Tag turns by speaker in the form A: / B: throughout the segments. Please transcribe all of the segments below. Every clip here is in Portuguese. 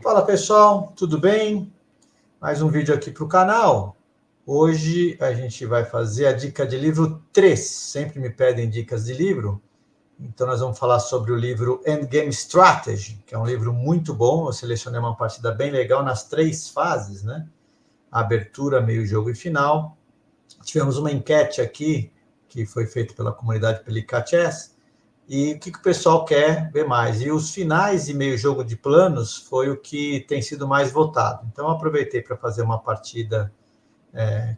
A: Fala pessoal, tudo bem? Mais um vídeo aqui para o canal. Hoje a gente vai fazer a dica de livro 3. Sempre me pedem dicas de livro. Então nós vamos falar sobre o livro Endgame Strategy, que é um livro muito bom. Eu selecionei uma partida bem legal nas 3 fases, né? Abertura, meio jogo e final. Tivemos uma enquete aqui, que foi feita pela comunidade Pelica Chess, e o que o pessoal quer ver mais. E os finais e meio jogo de planos foi o que tem sido mais votado. Então, eu aproveitei para fazer uma partida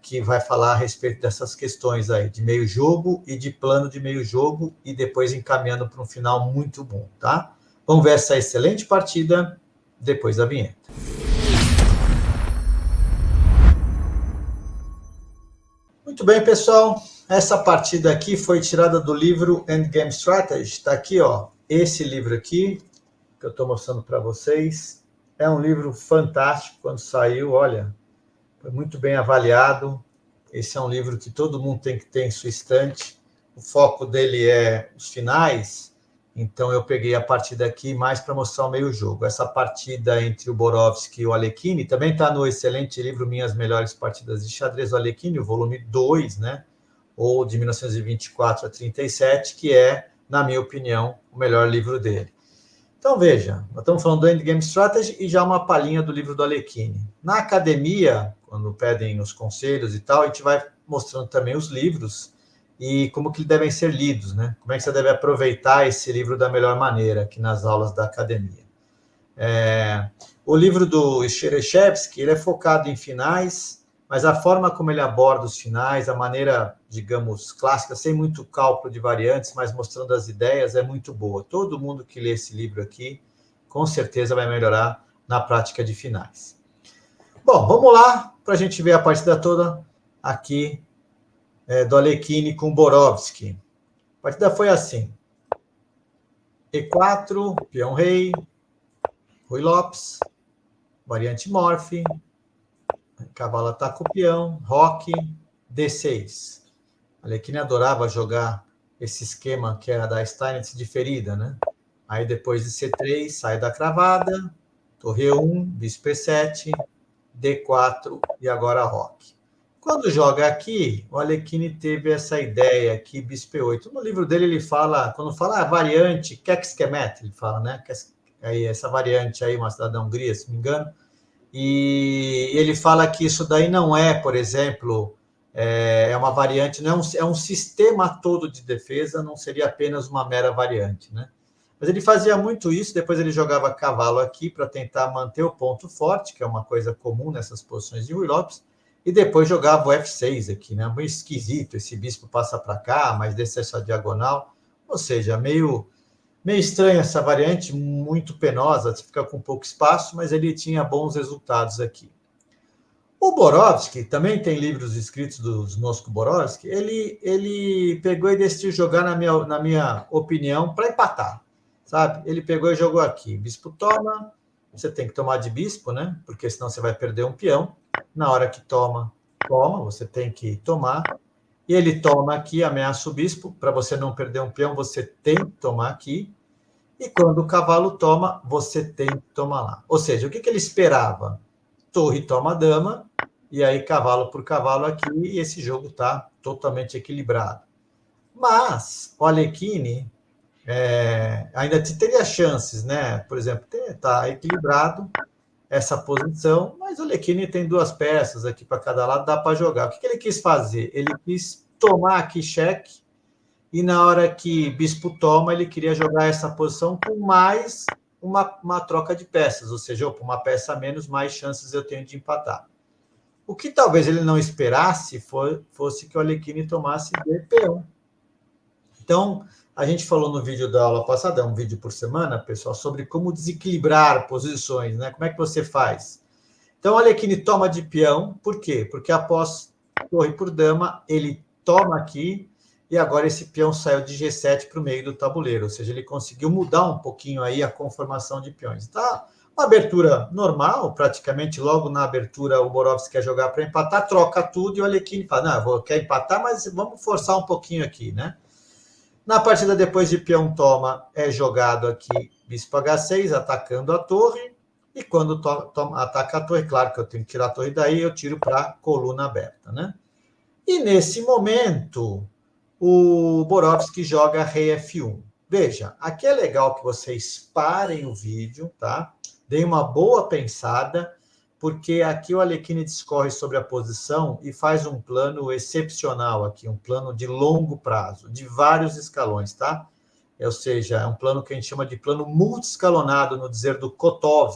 A: que vai falar a respeito dessas questões aí, de meio jogo e de plano de meio jogo, e depois encaminhando para um final muito bom, tá? Vamos ver essa excelente partida depois da vinheta. Muito bem, pessoal. Essa partida aqui foi tirada do livro Endgame Strategy. Está aqui, ó. Esse livro aqui, que eu estou mostrando para vocês. É um livro fantástico. Quando saiu, olha, foi muito bem avaliado. Esse é um livro que todo mundo tem que ter em sua estante. O foco dele é os finais. Então, eu peguei a partida aqui mais para mostrar o meio jogo. Essa partida entre o Borowski e o Alekhine também está no excelente livro Minhas Melhores Partidas de Xadrez do Alekhine, o volume 2, né? Ou de 1924 a 37, que é, na minha opinião, o melhor livro dele. Então, veja, nós estamos falando do Endgame Strategy e já uma palhinha do livro do Alekhine. Na academia, quando pedem os conselhos e tal, a gente vai mostrando também os livros e como que devem ser lidos, né? Como é que você deve aproveitar esse livro da melhor maneira aqui nas aulas da academia. O livro do Shereshevsky, ele é focado em finais, mas a forma como ele aborda os finais, a maneira, digamos, clássica, sem muito cálculo de variantes, mas mostrando as ideias, é muito boa. Todo mundo que lê esse livro aqui, com certeza vai melhorar na prática de finais. Bom, vamos lá para a gente ver a partida toda aqui do Alekhine com Borowski. A partida foi assim. E4, peão rei, Ruy Lopes, variante Morphy, cavalo ataca o peão, roque, D6. A Alekhine adorava jogar esse esquema que era da Steinitz diferida, né? Aí depois de C3, sai da cravada, torre E1, bispo E7, D4 e agora roque. Quando joga aqui, o Alekhine teve essa ideia aqui, bispo E8. No livro dele ele fala, quando fala variante, Kekskemet, ele fala, né? Aí, essa variante aí, uma cidade da Hungria, se não me engano, e ele fala que isso daí não é, por exemplo, é uma variante, não é um sistema todo de defesa, não seria apenas uma mera variante, né? Mas ele fazia muito isso, depois ele jogava cavalo aqui para tentar manter o ponto forte, que é uma coisa comum nessas posições de Ruy Lopes, e depois jogava o F6 aqui, né? Meio esquisito, esse bispo passa para cá, mas desce essa diagonal, ou seja, meio estranha essa variante, muito penosa, você fica com pouco espaço, mas ele tinha bons resultados aqui. O Borowski, também tem livros escritos do Znosko Borowski, ele pegou e decidiu jogar, na minha opinião, para empatar, sabe? Ele pegou e jogou aqui, bispo toma, você tem que tomar de bispo, né? Porque senão você vai perder um peão. Na hora que toma, você tem que tomar. E ele toma aqui, ameaça o bispo, para você não perder um peão, você tem que tomar aqui. E quando o cavalo toma, você tem que tomar lá. Ou seja, o que ele esperava? Torre toma dama, e aí cavalo por cavalo aqui, e esse jogo está totalmente equilibrado. Mas o Alekhine ainda teria chances, né? Por exemplo, está equilibrado essa posição, mas o Alekhine tem 2 peças aqui para cada lado, dá para jogar. O que ele quis fazer? Ele quis tomar aqui cheque, e na hora que bispo toma, ele queria jogar essa posição com mais uma troca de peças, ou seja, opa, uma peça a menos, mais chances eu tenho de empatar. O que talvez ele não esperasse fosse que o Alekhine tomasse de peão. Então, a gente falou no vídeo da aula passada, é um vídeo por semana, pessoal, sobre como desequilibrar posições, né? Como é que você faz? Então, o Alekhine toma de peão, por quê? Porque após torre por dama, ele toma aqui, e agora esse peão saiu de G7 para o meio do tabuleiro, ou seja, ele conseguiu mudar um pouquinho aí a conformação de peões. Tá? Uma abertura normal, praticamente logo na abertura o Borowski quer jogar para empatar, troca tudo e o Alekhine fala, não, quer empatar, mas vamos forçar um pouquinho aqui, né? Na partida depois de peão toma, é jogado aqui bispo H6, atacando a torre, E quando ataca a torre, claro que eu tenho que tirar a torre daí, eu tiro para a coluna aberta, né? E nesse momento, o Borowski joga rei F1. Veja, aqui é legal que vocês parem o vídeo, tá? Deem uma boa pensada, porque aqui o Alekhine discorre sobre a posição e faz um plano excepcional aqui, um plano de longo prazo, de vários escalões, tá? Ou seja, é um plano que a gente chama de plano multi-escalonado, no dizer do Kotov,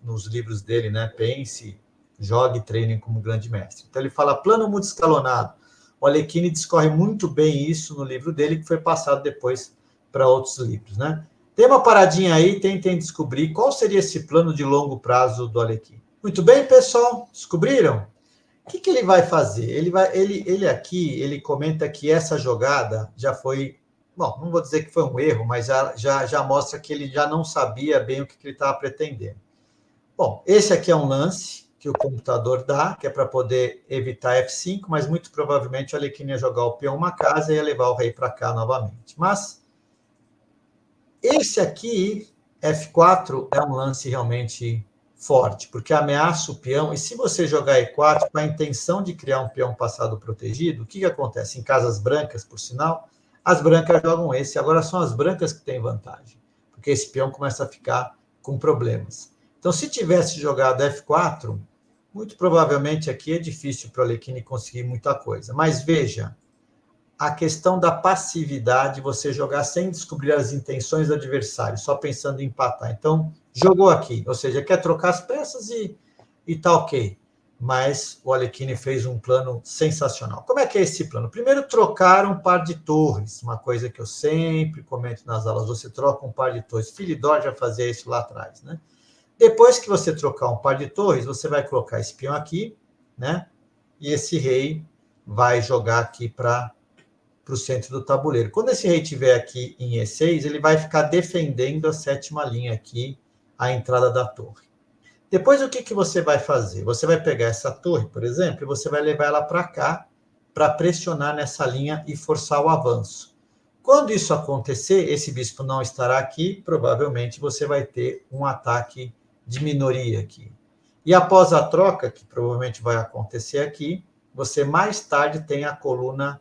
A: nos livros dele, né? Pense, jogue e treine como grande mestre. Então, ele fala plano multi-escalonado. O Alekhine discorre muito bem isso no livro dele, que foi passado depois para outros livros, né? Tem uma paradinha aí, tentem descobrir qual seria esse plano de longo prazo do Alekhine. Muito bem, pessoal? Descobriram? O que ele vai fazer? Ele aqui, ele comenta que essa jogada já foi, bom, não vou dizer que foi um erro, mas já mostra que ele já não sabia bem o que ele estava pretendendo. Bom, esse aqui é um lance que o computador dá, que é para poder evitar F5, mas muito provavelmente o Alekhine ia jogar o peão uma casa e ia levar o rei para cá novamente. Mas esse aqui, F4, é um lance realmente forte, porque ameaça o peão, e se você jogar E4 com a intenção de criar um peão passado protegido, o que acontece? Em casas brancas, por sinal, as brancas jogam esse, agora são as brancas que têm vantagem, porque esse peão começa a ficar com problemas. Então, se tivesse jogado F4, muito provavelmente aqui é difícil para o Alekhine conseguir muita coisa. Mas veja, a questão da passividade, você jogar sem descobrir as intenções do adversário, só pensando em empatar. Então, jogou aqui, ou seja, quer trocar as peças e tá ok. Mas o Alekhine fez um plano sensacional. Como é que é esse plano? Primeiro, trocar um par de torres, uma coisa que eu sempre comento nas aulas, você troca um par de torres. Philidor já fazia isso lá atrás, né? Depois que você trocar um par de torres, você vai colocar esse peão aqui, né? E esse rei vai jogar aqui para o centro do tabuleiro. Quando esse rei estiver aqui em E6, ele vai ficar defendendo a sétima linha aqui, a entrada da torre. Depois, o que você vai fazer? Você vai pegar essa torre, por exemplo, e você vai levar ela para cá, para pressionar nessa linha e forçar o avanço. Quando isso acontecer, esse bispo não estará aqui, provavelmente você vai ter um ataque de minoria aqui. E após a troca, que provavelmente vai acontecer aqui, você mais tarde tem a coluna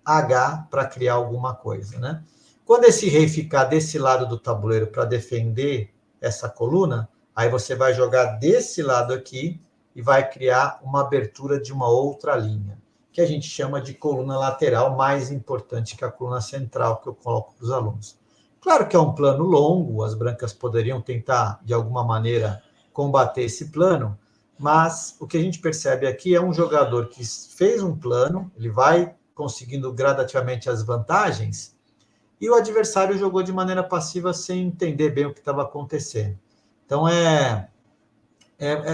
A: H para criar alguma coisa, né? Quando esse rei ficar desse lado do tabuleiro para defender essa coluna, aí você vai jogar desse lado aqui e vai criar uma abertura de uma outra linha, que a gente chama de coluna lateral, mais importante que a coluna central que eu coloco para os alunos. Claro que é um plano longo, as brancas poderiam tentar, de alguma maneira, combater esse plano, mas o que a gente percebe aqui é um jogador que fez um plano, ele vai conseguindo gradativamente as vantagens, e o adversário jogou de maneira passiva sem entender bem o que estava acontecendo. Então,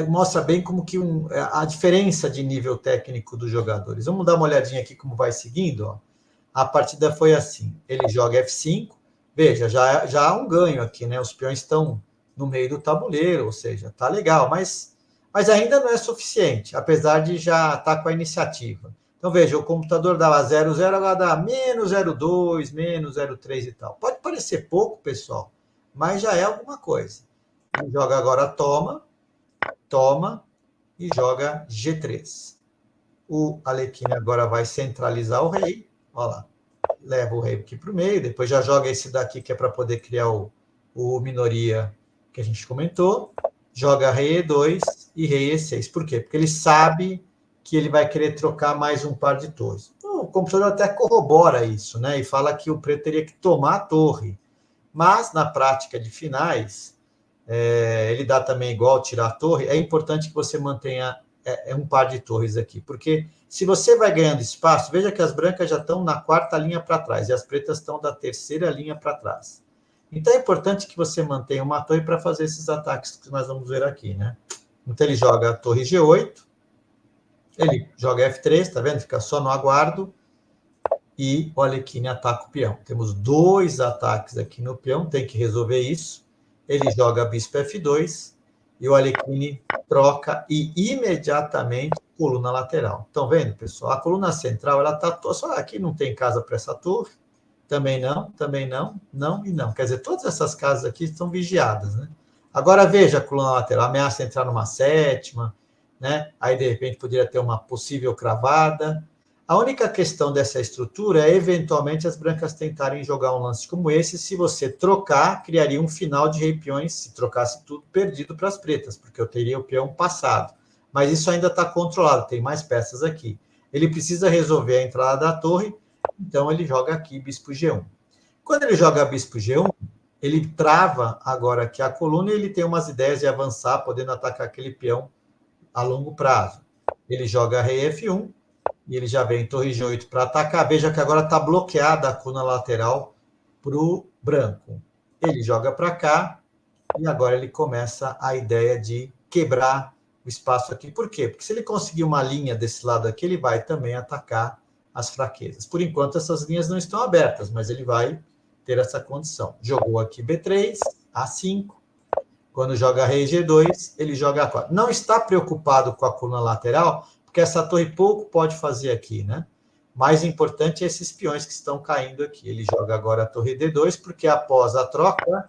A: mostra bem como que a diferença de nível técnico dos jogadores. Vamos dar uma olhadinha aqui como vai seguindo. Ó. A partida foi assim, ele joga F5, veja, já há um ganho aqui, né? Os peões estão no meio do tabuleiro, ou seja, tá legal, mas ainda não é suficiente, apesar de já estar com a iniciativa. Então, veja, o computador dava 0,0, agora dá menos 0,2, menos 0,3 e tal. Pode parecer pouco, pessoal, mas já é alguma coisa. Ele joga agora toma e joga G3. O Alekhine agora vai centralizar o rei, olha lá, leva o rei aqui para o meio, depois já joga esse daqui que é para poder criar o minoria que a gente comentou, joga rei E2 e rei E6. Por quê? Porque ele sabe que ele vai querer trocar mais um par de torres. O computador até corrobora isso, né? E fala que o preto teria que tomar a torre. Mas, na prática de finais, ele dá também igual tirar a torre. É importante que você mantenha um par de torres aqui, porque se você vai ganhando espaço, veja que as brancas já estão na quarta linha para trás e as pretas estão da terceira linha para trás. Então é importante que você mantenha uma torre para fazer esses ataques que nós vamos ver aqui, né? Então ele joga a torre G8, ele joga F3, tá vendo? Fica só no aguardo e o Alekhine ataca o peão. Temos 2 ataques aqui no peão, tem que resolver isso. Ele joga bispo F2 e o Alekhine troca e imediatamente coluna lateral. Estão vendo, pessoal? A coluna central, ela está só aqui, não tem casa para essa torre. Também não, não e não. Quer dizer, todas essas casas aqui estão vigiadas, né? Agora veja a coluna lateral, ameaça entrar numa sétima, né? Aí de repente poderia ter uma possível cravada. A única questão dessa estrutura é eventualmente as brancas tentarem jogar um lance como esse. Se você trocar, criaria um final de rei peões, se trocasse tudo, perdido para as pretas, porque eu teria o peão passado. Mas isso ainda está controlado, tem mais peças aqui. Ele precisa resolver a entrada da torre, então ele joga aqui bispo G1. Quando ele joga bispo G1, ele trava agora aqui a coluna e ele tem umas ideias de avançar, podendo atacar aquele peão a longo prazo. Ele joga rei F1 e ele já vem torre G8 para atacar. Veja que agora está bloqueada a coluna lateral para o branco. Ele joga para cá e agora ele começa a ideia de quebrar o espaço aqui. Por quê? Porque se ele conseguir uma linha desse lado aqui, ele vai também atacar as fraquezas. Por enquanto, essas linhas não estão abertas, mas ele vai ter essa condição. Jogou aqui B3, A5. Quando joga rei G2, ele joga A4. Não está preocupado com a coluna lateral, porque essa torre pouco pode fazer aqui, né? Mais importante é esses peões que estão caindo aqui. Ele joga agora a torre D2, porque após a troca,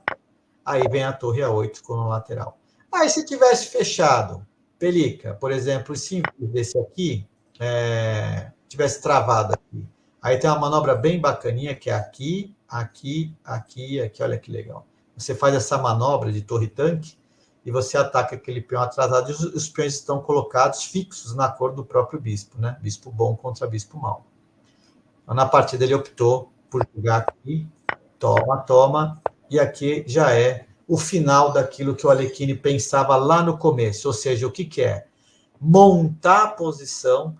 A: aí vem a torre A8 com o lateral. Aí se tivesse fechado, Pelica, por exemplo, se desse aqui, tivesse travado aqui, aí tem uma manobra bem bacaninha, que é aqui, aqui, aqui, aqui, olha que legal. Você faz essa manobra de torre-tanque e você ataca aquele peão atrasado e os peões estão colocados fixos na cor do próprio bispo, né? Bispo bom contra bispo mau. Então, na partida ele optou por jogar aqui, toma, toma, e aqui já é o final daquilo que o Alekhine pensava lá no começo, ou seja, o que que é? Montar a posição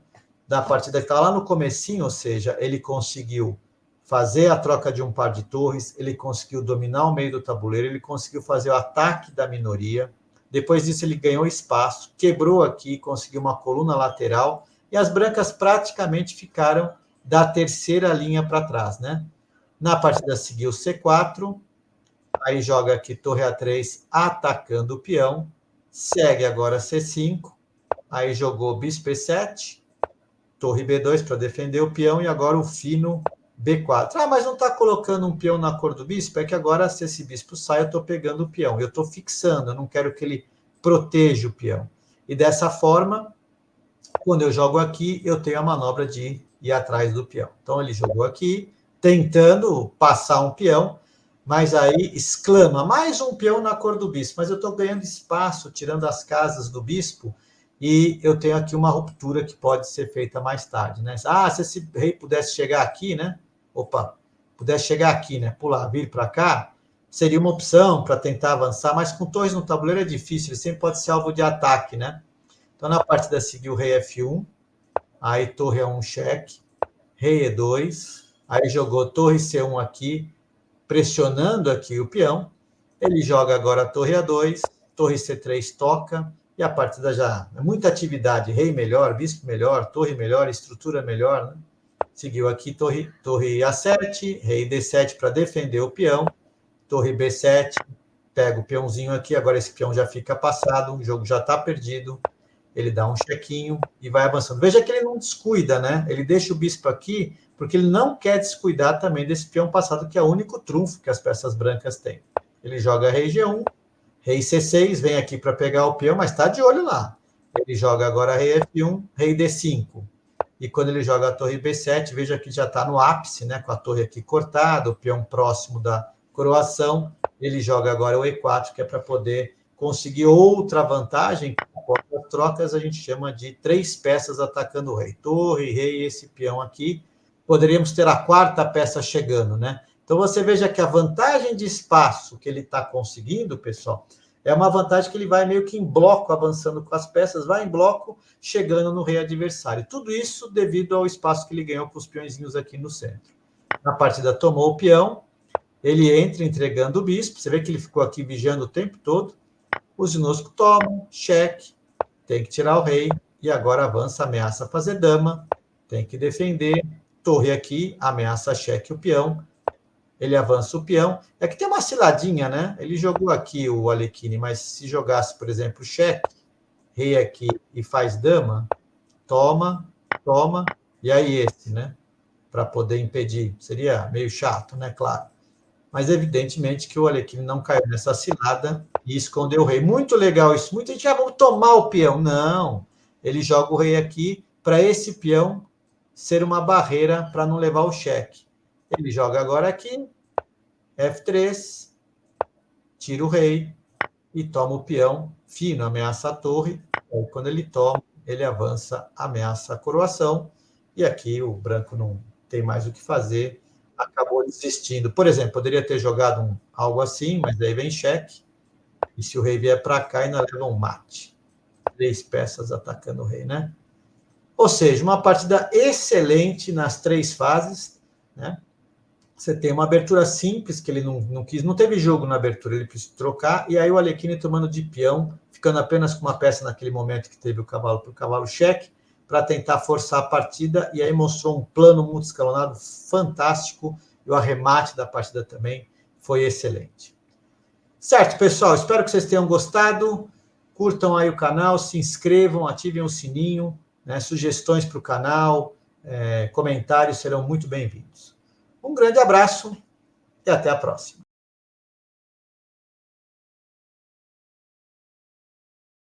A: da partida que estava lá no comecinho, ou seja, ele conseguiu fazer a troca de um par de torres, ele conseguiu dominar o meio do tabuleiro, ele conseguiu fazer o ataque da minoria, depois disso ele ganhou espaço, quebrou aqui, conseguiu uma coluna lateral, e as brancas praticamente ficaram da terceira linha para trás, né? Na partida seguiu C4, aí joga aqui torre A3 atacando o peão, segue agora C5, aí jogou bispo E7, torre B2 para defender o peão e agora o fino B4. Ah, mas não está colocando um peão na cor do bispo? É que agora, se esse bispo sai, eu estou pegando o peão. Eu estou fixando, eu não quero que ele proteja o peão. E dessa forma, quando eu jogo aqui, eu tenho a manobra de ir atrás do peão. Então, ele jogou aqui, tentando passar um peão, mas aí exclama, mais um peão na cor do bispo. Mas eu estou ganhando espaço, tirando as casas do bispo, e eu tenho aqui uma ruptura que pode ser feita mais tarde, né? Ah, se esse rei pudesse chegar aqui, né? Opa, pudesse chegar aqui, né? Pular, vir para cá, seria uma opção para tentar avançar, mas com torres no tabuleiro é difícil, ele sempre pode ser alvo de ataque, né? Então, na partida seguiu rei F1, aí torre A1 cheque, rei E2, aí jogou torre C1 aqui, pressionando aqui o peão, ele joga agora a torre A2, torre C3 toca, e a partida já é muita atividade, rei melhor, bispo melhor, torre melhor, estrutura melhor, né? Seguiu aqui torre A7, rei D7 para defender o peão, torre B7, pega o peãozinho aqui, agora esse peão já fica passado, o jogo já está perdido, ele dá um chequinho e vai avançando. Veja que ele não descuida, né? Ele deixa o bispo aqui, porque ele não quer descuidar também desse peão passado, que é o único trunfo que as peças brancas têm. Ele joga rei G1, rei C6, vem aqui para pegar o peão, mas está de olho lá. Ele joga agora rei F1, rei D5. E quando ele joga a torre B7, veja que já está no ápice, né? Com a torre aqui cortada, o peão próximo da coroação. Ele joga agora o E4, que é para poder conseguir outra vantagem. Após as trocas, a gente chama de 3 peças atacando o rei. Torre, rei e esse peão aqui. Poderíamos ter a quarta peça chegando, né? Então, você veja que a vantagem de espaço que ele está conseguindo, pessoal, é uma vantagem que ele vai meio que em bloco, avançando com as peças, vai em bloco, chegando no rei adversário. Tudo isso devido ao espaço que ele ganhou com os peõezinhos aqui no centro. Na partida tomou o peão, ele entra entregando o bispo, você vê que ele ficou aqui vigiando o tempo todo. Os Zinosco tomam, cheque, tem que tirar o rei, e agora avança, ameaça fazer dama, tem que defender, torre aqui, ameaça cheque o peão, ele avança o peão. É que tem uma ciladinha, né? Ele jogou aqui o Alekhine, mas se jogasse, por exemplo, cheque, rei aqui e faz dama, toma, toma, e aí esse, né? Para poder impedir. Seria meio chato, né? Claro. Mas evidentemente que o Alekhine não caiu nessa cilada e esconder o rei. Muito legal isso. Muita gente, vamos tomar o peão. Não, ele joga o rei aqui para esse peão ser uma barreira para não levar o cheque. Ele joga agora aqui, F3, tira o rei e toma o peão, fino, ameaça a torre. Aí, quando ele toma, ele avança, ameaça a coroação, e aqui o branco não tem mais o que fazer, acabou desistindo. Por exemplo, poderia ter jogado algo assim, mas daí vem cheque, e se o rei vier para cá, ainda leva um mate. 3 peças atacando o rei, né? Ou seja, uma partida excelente nas 3 fases, né? Você tem uma abertura simples, que ele não quis, não teve jogo na abertura, ele quis trocar, e aí o Alekhine tomando de peão, ficando apenas com uma peça naquele momento que teve o cavalo para o cavalo cheque, para tentar forçar a partida, e aí mostrou um plano muito escalonado fantástico, e o arremate da partida também foi excelente. Certo, pessoal, espero que vocês tenham gostado, curtam aí o canal, se inscrevam, ativem o sininho, né, sugestões para o canal, comentários serão muito bem-vindos. Um grande abraço e até a próxima.